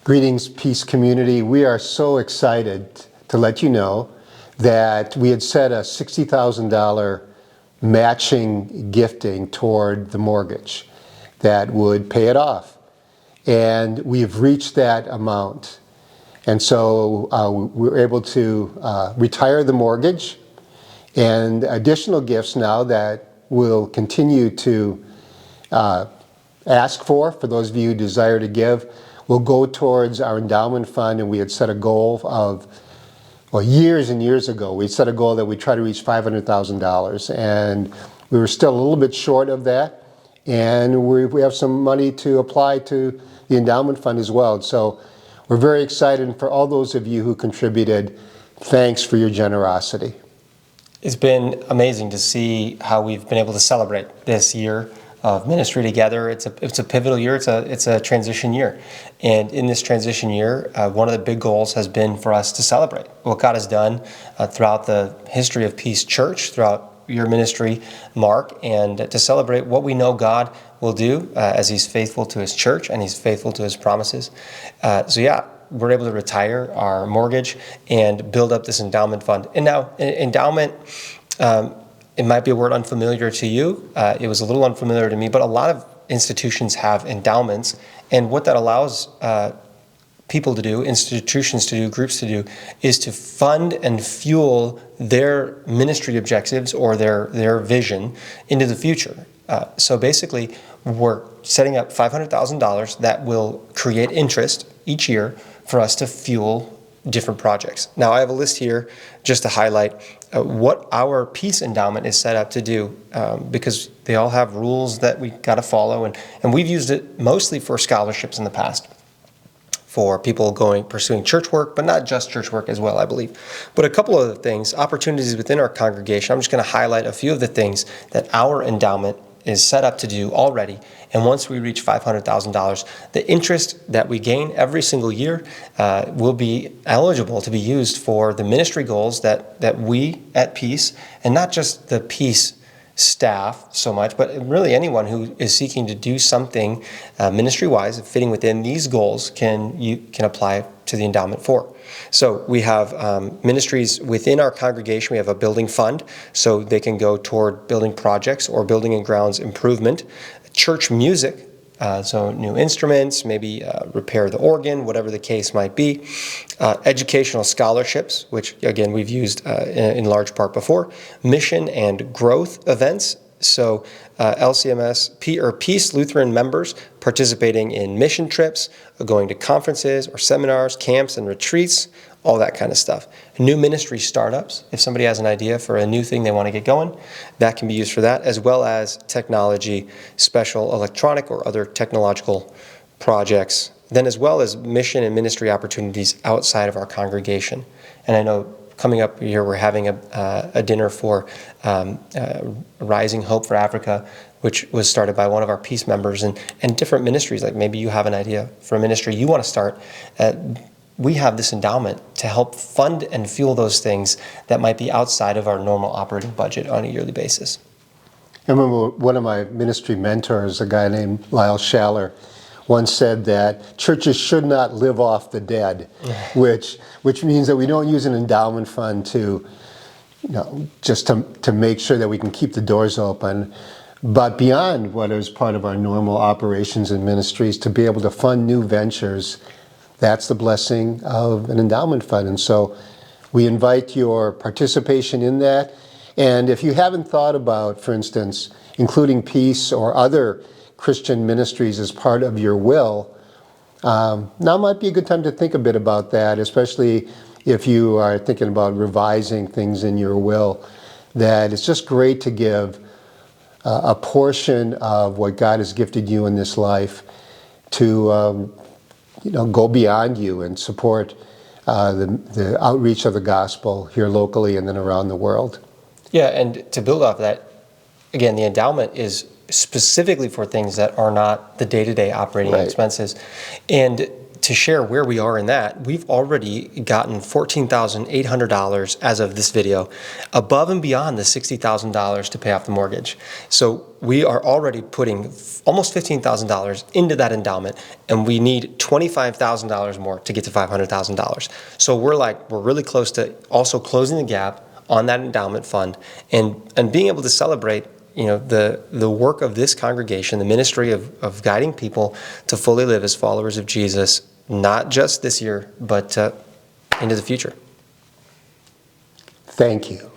Greetings, Peace community. We are so excited to let you know that we had set a $60,000 matching gifting toward the mortgage that would pay it off. And we've reached that amount. And so we were able to retire the mortgage, and additional gifts now that we'll continue to ask for those of you who desire to give, will go towards our endowment fund. And we had set a goal of, well, years and years ago, we set a goal that we try to reach $500,000, and we were still a little bit short of that. And we have some money to apply to the endowment fund as well. So we're very excited, and for all those of you who contributed, thanks for your generosity. It's been amazing to see how we've been able to celebrate this year of ministry together. It's a pivotal year. It's a transition year, and in this transition year, one of the big goals has been for us to celebrate what God has done throughout the history of Peace Church, throughout your ministry, Mark, and to celebrate what we know God will do as He's faithful to His church and He's faithful to His promises. We're able to retire our mortgage and build up this endowment fund. And now, endowment, it might be a word unfamiliar to you. It was a little unfamiliar to me, but a lot of institutions have endowments. And what that allows people to do, institutions to do, groups to do, is to fund and fuel their ministry objectives or their vision into the future. So basically, we're setting up $500,000 that will create interest each year for us to fuel different projects. Now, I have a list here just to highlight what our Peace Endowment is set up to do, because they all have rules that we got to follow, and we've used it mostly for scholarships in the past, for people pursuing church work, but not just church work as well, I believe. But a couple other things, opportunities within our congregation. I'm just going to highlight a few of the things that our endowment is set up to do already. And once we reach $500,000, the interest that we gain every single year will be eligible to be used for the ministry goals that we at Peace, and not just the Peace staff so much, but really anyone who is seeking to do something ministry-wise, fitting within these goals, can apply to the endowment for. So we have ministries within our congregation. We have a building fund, so they can go toward building projects or building and grounds improvement. Church music, so new instruments, maybe repair the organ, whatever the case might be. Educational scholarships, which again we've used in large part before. Mission and growth events, so LCMS or Peace Lutheran members participating in mission trips, going to conferences or seminars, camps and retreats, all that kind of stuff. New ministry startups, if somebody has an idea for a new thing they want to get going, that can be used for that, as well as technology, special electronic or other technological projects, then as well as mission and ministry opportunities outside of our congregation. And I know coming up here we're having a dinner for Rising Hope for Africa, which was started by one of our Peace members, and different ministries. Like maybe you have an idea for a ministry you want to start. We have this endowment to help fund and fuel those things that might be outside of our normal operating budget on a yearly basis. I remember one of my ministry mentors, a guy named Lyle Schaller, once said that churches should not live off the dead, which means that we don't use an endowment fund to, just to make sure that we can keep the doors open, but beyond what is part of our normal operations and ministries, to be able to fund new ventures. That's the blessing of an endowment fund. And so we invite your participation in that. And if you haven't thought about, for instance, including Peace or other Christian ministries as part of your will, now might be a good time to think a bit about that, especially if you are thinking about revising things in your will, that it's just great to give a portion of what God has gifted you in this life to go beyond you and support the outreach of the gospel here locally and then around the world. Yeah, and to build off that, again, the endowment is specifically for things that are not the day-to-day operating expenses. And to share where we are in that, we've already gotten $14,800 as of this video, above and beyond the $60,000 to pay off the mortgage. So we are already putting almost $15,000 into that endowment, and we need $25,000 more to get to $500,000. So we're really close to also closing the gap on that endowment fund, and being able to celebrate the work of this congregation, the ministry of guiding people to fully live as followers of Jesus, not just this year, but into the future. Thank you.